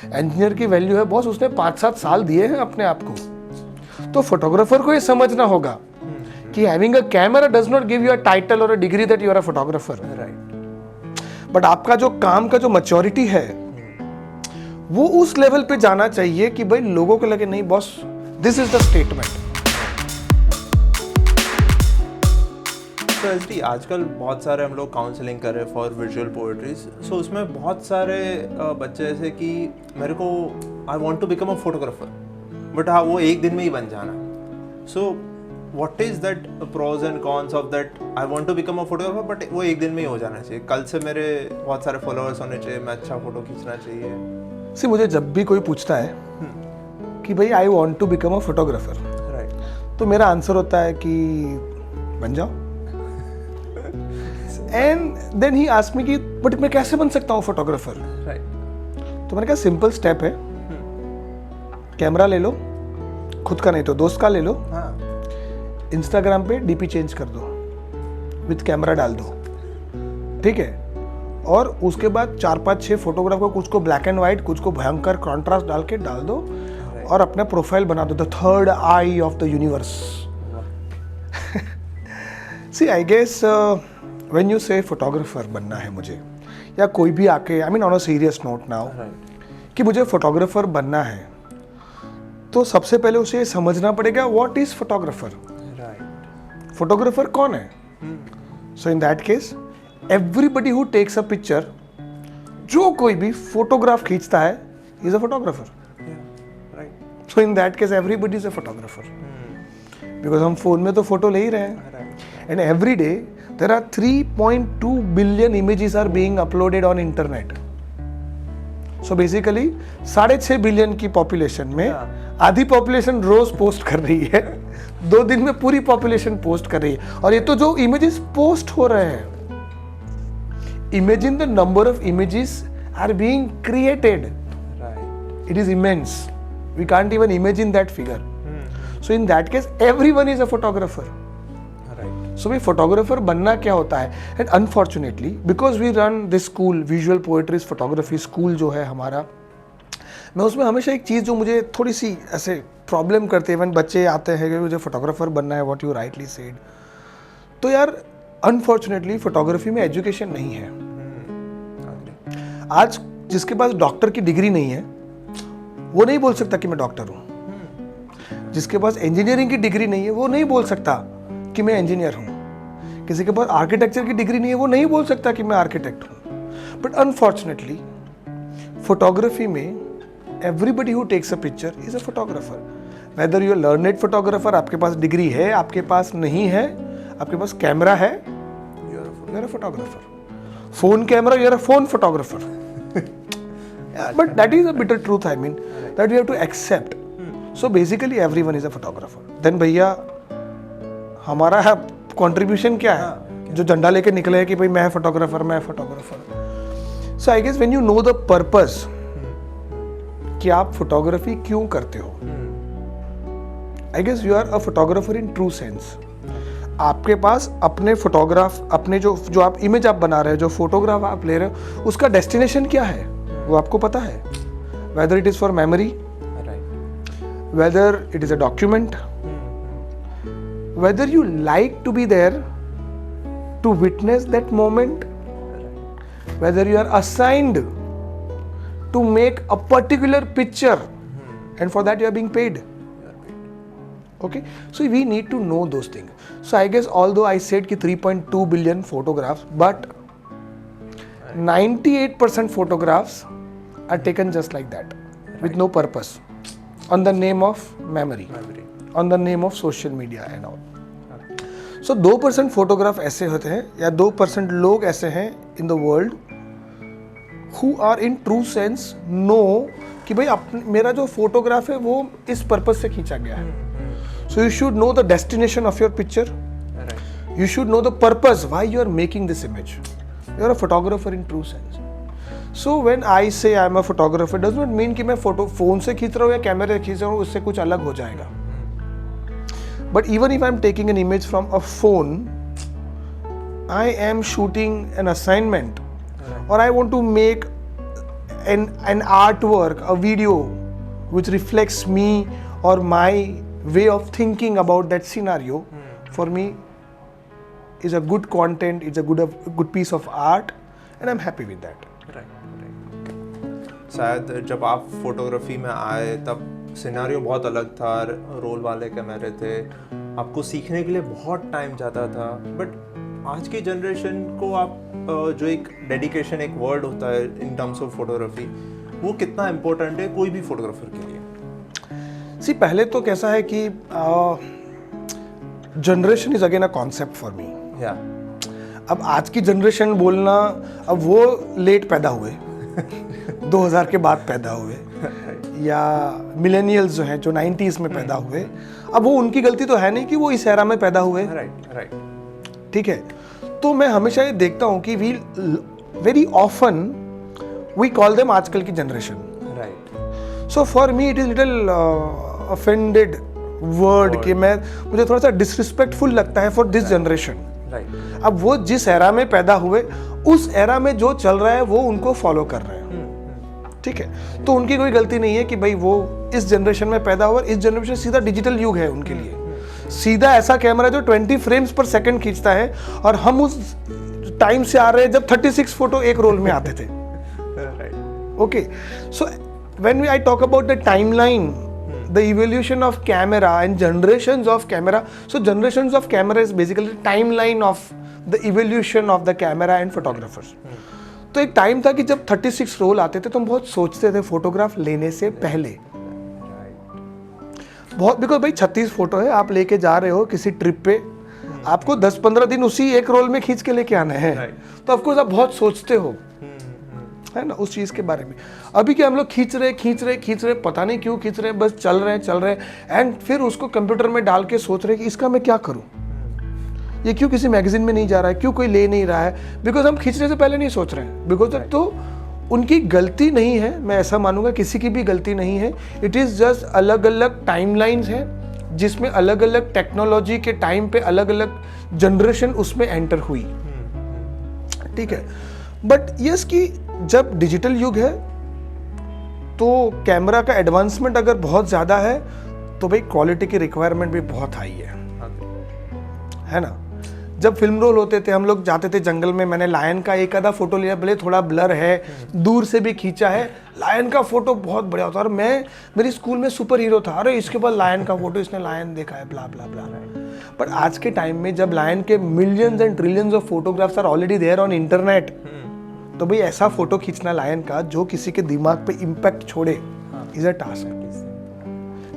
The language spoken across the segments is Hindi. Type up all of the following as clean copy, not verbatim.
इंजीनियर की वैल्यू है बॉस, उसने 5-7 साल दिए हैं अपने आप को। तो फोटोग्राफर को ये समझना होगा कि having a camera does not give you a title और a degree that you are a photographer. Right. But आपका जो काम का जो मैच्योरिटी है वो उस लेवल पे जाना चाहिए कि भाई लोगों को लगे नहीं boss, this is the statement. तो एसडी आजकल बहुत सारे हम लोग काउंसलिंग कर रहे हैं फॉर विजुअल पोएट्रीज। सो उसमें बहुत सारे बच्चे ऐसे कि मेरे को I want to become a photographer, but हाँ वो एक दिन में ही बन जाना। So what is that pros and cons of that I want to become a photographer but वो एक दिन में ही हो जाना चाहिए, कल से मेरे बहुत सारे फॉलोअर्स होने चाहिए, मैं अच्छा फोटो खींचना चाहिए। सी मुझे जब भी कोई पूछता है कि भाई I want to become a photographer, right, तो मेरा आंसर होता है कि बन जाओ। And then he asked me कि बट मैं कैसे बन सकता हूँ फोटोग्राफर? राइट। तो मैंने कहा सिंपल स्टेप है, कैमरा ले लो, खुद का नहीं तो दोस्त का ले लो, हाँ, इंस्टाग्राम पे डीपी चेंज कर दो, विद कैमरा डाल दो, ठीक है। और उसके बाद 4-5-6 फोटोग्राफ को, कुछ को ब्लैक एंड व्हाइट, कुछ को भयंकर कॉन्ट्रास्ट डाल के डाल दो और अपना प्रोफाइल बना दो, the third eye of the universe. See I guess when you say photographer बनना है मुझे, या कोई भी आके I mean on a serious note now कि मुझे फोटोग्राफर बनना है, तो सबसे पहले उसे ये समझना पड़ेगा what is photographer. Right. Photographer कौन है? So in that case everybody who takes a picture, जो कोई भी फोटोग्राफ खींचता है is a photographer. Right. So in that case everybody is a photographer, because हम फोन में तो फोटो ले ही रहे हैं। And every day there are 3.2 billion images are being uploaded on internet. So basically 6.5 billion की पॉपुलेशन में आधी पॉपुलेशन रोज पोस्ट कर रही है, 2 दिन में पूरी पॉपुलेशन पोस्ट कर रही है। और ये तो जो इमेजेस पोस्ट हो रहे हैं, imagine the number of images are being created. Right. It is immense. We can't even imagine that figure. So in that case everyone is a photographer. Right. So भाई photographer बनना क्या होता है? And unfortunately because we run this school, Visual Poetry Photography School जो है हमारा, मैं उसमें हमेशा एक चीज़ जो मुझे थोड़ी सी ऐसे प्रॉब्लम करते हैं, when बच्चे आते हैं कि मुझे फोटोग्राफर बनना है, what you rightly said, तो यार अनफॉर्चुनेटली फोटोग्राफी में एजुकेशन नहीं है। आज जिसके पास डॉक्टर की डिग्री नहीं है वो नहीं बोल सकता कि मैं डॉक्टर हूं। जिसके पास इंजीनियरिंग की डिग्री नहीं है वो नहीं बोल सकता कि मैं इंजीनियर हूं। किसी के पास आर्किटेक्चर की डिग्री नहीं है वो नहीं बोल सकता कि मैं आर्किटेक्ट हूं। बट अनफॉर्चुनेटली फोटोग्राफी में everybody who takes a picture is a photographer. Whether you learned photographer, आपके पास डिग्री है, आपके पास नहीं है, आपके पास कैमरा है, you are a photographer. Phone camera, you are a phone photographer. But that is a bitter truth, I mean, that we have to accept. So basically everyone is a photographer. Then भैया हमारा contribution क्या है? जो झंडा लेके निकले हैं कि भाई मैं फोटोग्राफर, मैं photographer. So I guess when you know the purpose कि आप फोटोग्राफी क्यों करते हो, I guess you are a photographer in true sense. आपके पास अपने फोटोग्राफ, अपने जो आप इमेज आप बना रहे हो, जो फोटोग्राफ आप ले रहे हो, उसका डेस्टिनेशन क्या है वो आपको पता है। Whether it is for memory, whether it is a document, whether you like to be there to witness that moment, whether you are assigned to make a particular picture and for that you are being paid. Okay, so we need to know those things. So I guess although I said कि 3.2 billion photographs, but 98% photographs are taken just like that, with no purpose, on the name of memory, on the name of social media and all. So 2% photograph ऐसे होते हैं या 2% लोग ऐसे हैं in the world who are in true sense know कि भाई मेरा जो फोटोग्राफ है वो इस पर्पस से खींचा गया है. So you should know the destination of your picture. Right. You should know the purpose why you are making this image. You are a photographer in true sense. So when I say I am a photographer, does not mean कि मैं फोटो फोन से खींच रहा हूँ या कैमरे से खींच रहा हूँ उससे कुछ अलग हो जाएगा. But even if I am taking an image from a phone, I am shooting an assignment, or I want to make an artwork, a video which reflects me or my way of thinking about that scenario, for me is a good content, it's a good piece of art, and I'm happy with that. Right. शायद जब आप फोटोग्राफी में आए तब सिनेरियो बहुत अलग था, रोल वाले कैमरे थे, आपको सीखने के लिए बहुत टाइम जाता था। बट आज की जनरेशन को आप जो एक डेडिकेशन, एक वर्ड होता है इन टर्म्स ऑफ फोटोग्राफी, वो कितना इम्पोर्टेंट है कोई भी फोटोग्राफर के लिए? सी पहले तो कैसा है कि generation is again a concept for me. या अब आज की जनरेशन बोलना, अब वो लेट पैदा हुए 2000 के बाद पैदा हुए, या मिलेनियल्स जो हैं जो 90s में पैदा हुए, अब वो उनकी गलती तो है नहीं कि वो इस एरा में पैदा हुए। राइट। ठीक है, तो मैं हमेशा ये देखता हूँ कि we very often we call them आजकल की generation. Right. So for me it is little offended word कि मुझे थोड़ा सा डिसरिस्पेक्टफुल लगता है फॉर दिस जनरेशन। राइट। अब वो जिस एरा में पैदा हुए, उस एरा में जो चल रहा है वो उनको फॉलो कर रहे हैं। ठीक है, तो उनकी कोई गलती नहीं है कि भाई वो इस जनरेशन में पैदा हुआ, इस जनरेशन सीधा डिजिटल युग है उनके लिए, सीधा ऐसा कैमरा जो 20 फ्रेम्स पर सेकंड खींचता है, और हम उस टाइम से आ रहे हैं जब 36 फोटो एक रोल में आते थे। Okay, so when I talk about the timeline, the evolution of camera and generations of camera, so generations of camera is basically the timeline of the evolution of the camera and photographers. तो एक टाइम था कि जब 36 रोल आते थे तो हम बहुत सोचते थे फोटोग्राफ लेने से पहले, बहुत, बिकॉज भाई 36 फोटो है, आप लेके जा रहे हो किसी ट्रिप पे, आपको 10-15 दिन उसी एक रोल में खींच के लेके आना है, तो ऑफकोर्स आप बहुत सोचते हो, है ना, उस चीज के बारे में। अभी क्या हम लोग खींच रहे, पता नहीं क्यों खींच रहे, बस चल रहे, एंड फिर उसको कंप्यूटर में डाल के सोच रहे कि इसका मैं क्या करूं, ये क्यों किसी मैगजीन में नहीं जा रहा है, क्यों कोई ले नहीं रहा है, बिकॉज हम खींचने से पहले नहीं सोच रहे हैं। बिकॉज तो उनकी गलती नहीं है, मैं ऐसा मानूंगा किसी की भी गलती नहीं है, इट इज जस्ट अलग अलग टाइमलाइंस है जिसमें अलग अलग टेक्नोलॉजी के टाइम पे अलग अलग जनरेशन उसमें एंटर हुई। ठीक है, बट यस कि जब डिजिटल युग है तो कैमरा का एडवांसमेंट अगर बहुत ज़्यादा है तो भाई क्वालिटी की रिक्वायरमेंट भी बहुत हाई है ना। जब फिल्म रोल होते थे, हम लोग जाते थे जंगल में, मैंने लायन का एक आधा फोटो लिया, भले थोड़ा ब्लर है, दूर से भी खींचा है, लायन का फोटो बहुत बढ़िया होता है, और मेरी स्कूल में सुपर हीरो था, अरे इसके बाद लायन का फोटो, इसने लायन देखा है, ब्ला ब्ला ब्ला। बट आज के टाइम में जब लायन के millions and trillions of photographs are already there on internet, तो भाई ऐसा फोटो खींचना लायन का जो किसी के दिमाग पे इम्पैक्ट छोड़े is a task.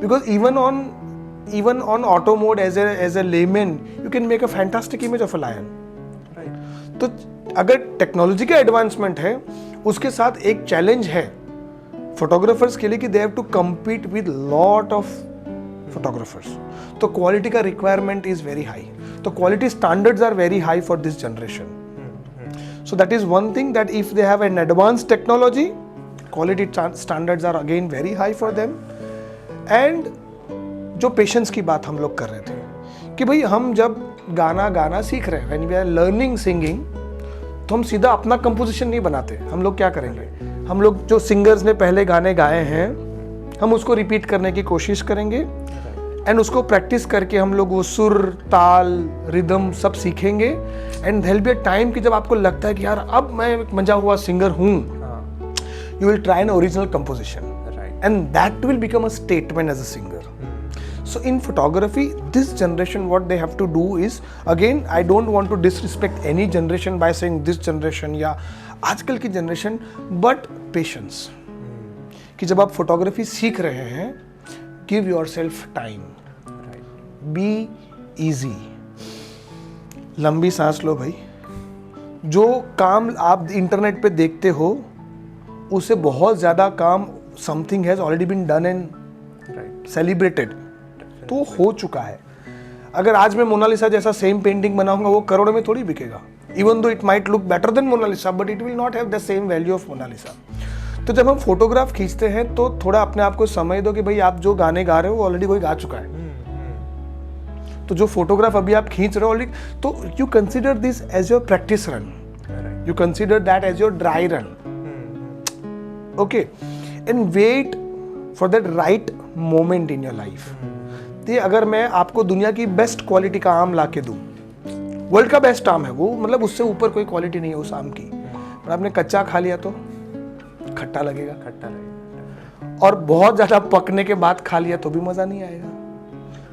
Because even on auto mode as a layman you can make a fantastic image of a lion, right? तो अगर टेक्नोलॉजी का एडवांसमेंट है, उसके साथ एक चैलेंज है फोटोग्राफर्स के लिए कि they have to compete with lot of photographers, तो क्वालिटी का रिक्वायरमेंट इज वेरी हाई, तो quality standards are very high for this generation. So that is one thing, that if they have an advanced technology, quality standards are again very high for them. And जो पेशेंस की बात हम लोग कर रहे थे कि भाई हम जब गाना सीख रहे हैं, when we are learning singing, तो हम सीधा अपना कंपोजिशन नहीं बनाते, हम लोग क्या करेंगे, हम लोग जो सिंगर्स ने पहले गाने गाए हैं हम उसको रिपीट करने की कोशिश करेंगे, एंड उसको प्रैक्टिस करके हम लोग वो सुर, ताल, रिदम सब सीखेंगे, and there will be a time कि जब आपको लगता है कि यार अब मैं एक मजा हुआ सिंगर हूँ, you will try an original composition, and that will become a statement as a singer. So in photography, this generation, what they have to do is, again, I don't want to disrespect any generation by saying this generation या आजकल की generation, but patience. कि जब आप फोटोग्राफी सीख रहे हैं, give yourself time, be easy, लंबी सांस लो भाई। जो काम आप इंटरनेट पे देखते हो उससे बहुत ज़्यादा काम something has already been done and celebrated, तो हो चुका है। अगर आज मैं मोनालिसा जैसा सेम पेंटिंग बनाऊंगा, वो करोड़ में थोड़ी बिकेगा, even though it might look better than Mona Lisa, but it will not have the same value of Mona Lisa. तो जब हम फोटोग्राफ खींचते हैं तो थोड़ा अपने आप को समझ दो कि भाई आप जो गाने गा रहे हो वो ऑलरेडी कोई गा चुका है, तो जो फोटोग्राफ अभी आप खींच रहे हो ऑलरेडी, तो you consider this as your practice run, you consider that as your dry run, okay, and wait for that right moment in your life. तो अगर मैं आपको दुनिया की बेस्ट क्वालिटी का आम ला के दूँ, वर्ल्ड का बेस्ट आम है वो, मतलब उससे ऊपर कोई क्वालिटी नहीं है उस आम की, पर आपने कच्चा खा लिया तो खट्टा लगेगा, और बहुत ज़्यादा पकने के बाद खा लिया तो भी मज़ा नहीं आएगा।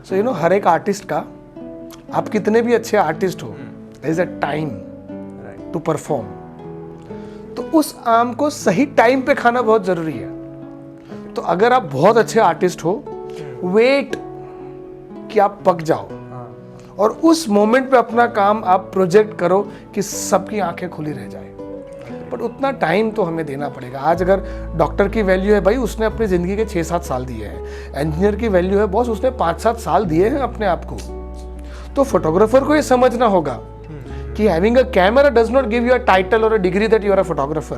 सो यू नो, हर एक आर्टिस्ट का, आप कितने भी अच्छे आर्टिस्ट हो, there is a time to perform. तो उस आम को सही टाइम पे खाना बहुत ज़रूरी है। तो अगर आप बहुत अच्छे आर्टिस्ट हो, वेट कि आप पक जाओ और उस मोमेंट पे अपना काम आप प्रोजेक्ट करो कि सबकी आंखें खुली रह जाए। बट उतना टाइम तो हमें देना पड़ेगा। आज अगर डॉक्टर की वैल्यू है भाई, उसने अपनी ज़िंदगी के 6-7 साल दिए हैं। इंजीनियर की वैल्यू है बॉस, उसने 5-7 साल दिए हैं अपने आप को। तो फोटोग्राफर को ये समझना होगा कि having a camera does not give you a title और a degree that you are a photographer.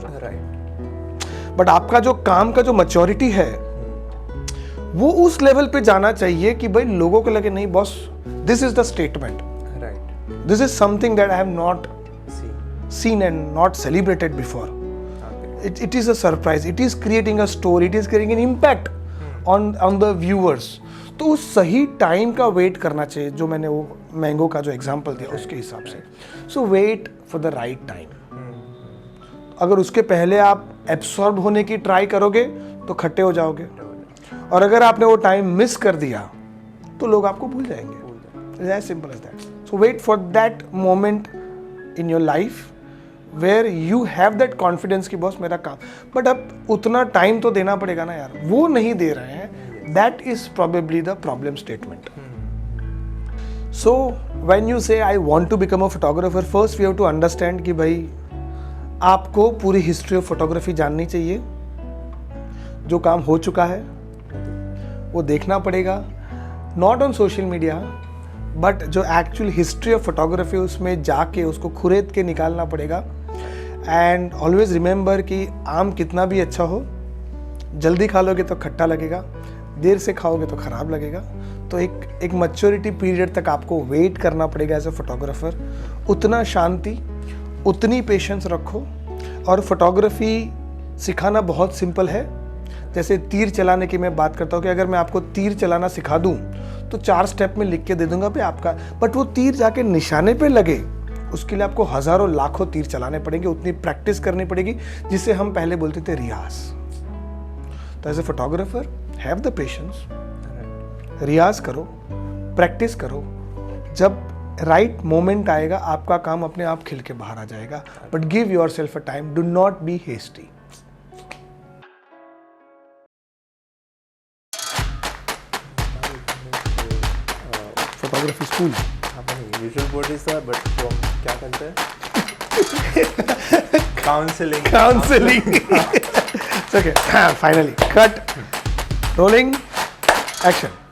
But आपका जो काम का जो मैच्योरिटी है वो उस लेवल पे जाना चाहिए कि भाई लोगों को लगे नहीं boss, this is the statement, this is something that I have not seen and not celebrated before. It is a surprise. It is creating a story. It is creating an impact on the viewers. तो उस सही टाइम का वेट करना चाहिए, जो मैंने वो मैंगो का जो एग्जांपल दिया उसके हिसाब से। So wait for the right time. अगर उसके पहले आप एब्सॉर्ब होने की ट्राई करोगे तो खट्टे हो जाओगे, और अगर आपने वो टाइम मिस कर दिया तो लोग आपको भूल जाएंगे। As simple as that. So wait for that moment in your life where you have that confidence कि बॉस मेरा काम, बट अब उतना टाइम तो देना पड़ेगा ना यार, वो नहीं दे रहे हैं। That is probably the problem statement. So when you say I want to become a photographer, first we have to understand कि भाई आपको पूरी हिस्ट्री ऑफ फोटोग्राफी जाननी चाहिए। जो काम हो चुका है वो देखना पड़ेगा, not on social media, but जो एक्चुअल हिस्ट्री ऑफ फोटोग्राफी उसमें जाके उसको खुरेद के निकालना पड़ेगा। एंड ऑलवेज रिमेंबर कि आम कितना भी अच्छा हो, जल्दी खा लोगे तो खट्टा लगेगा, देर से खाओगे तो ख़राब लगेगा। तो एक मैच्योरिटी पीरियड तक आपको वेट करना पड़ेगा एज ए फोटोग्राफर। उतना शांति, उतनी पेशेंस रखो। और फोटोग्राफी सिखाना बहुत सिंपल है। जैसे तीर चलाने की मैं बात करता हूँ कि अगर मैं आपको तीर चलाना सिखा दूँ तो 4 स्टेप में लिख के दे दूंगा भाई आपका, बट वो तीर जाके निशाने पे लगे उसके लिए आपको हज़ारों लाखों तीर चलाने पड़ेंगे, उतनी प्रैक्टिस करनी पड़ेगी, जिसे हम पहले बोलते थे रियाज। तो as a photographer have the patience, रियाज करो, प्रैक्टिस करो। जब राइट मोमेंट आएगा आपका काम अपने आप खिल के बाहर आ जाएगा। But give yourself a time, do not be hasty. Photography school visual poetry था, बट वो हम क्या करते हैं, counselling. Okay, finally cut, rolling, action.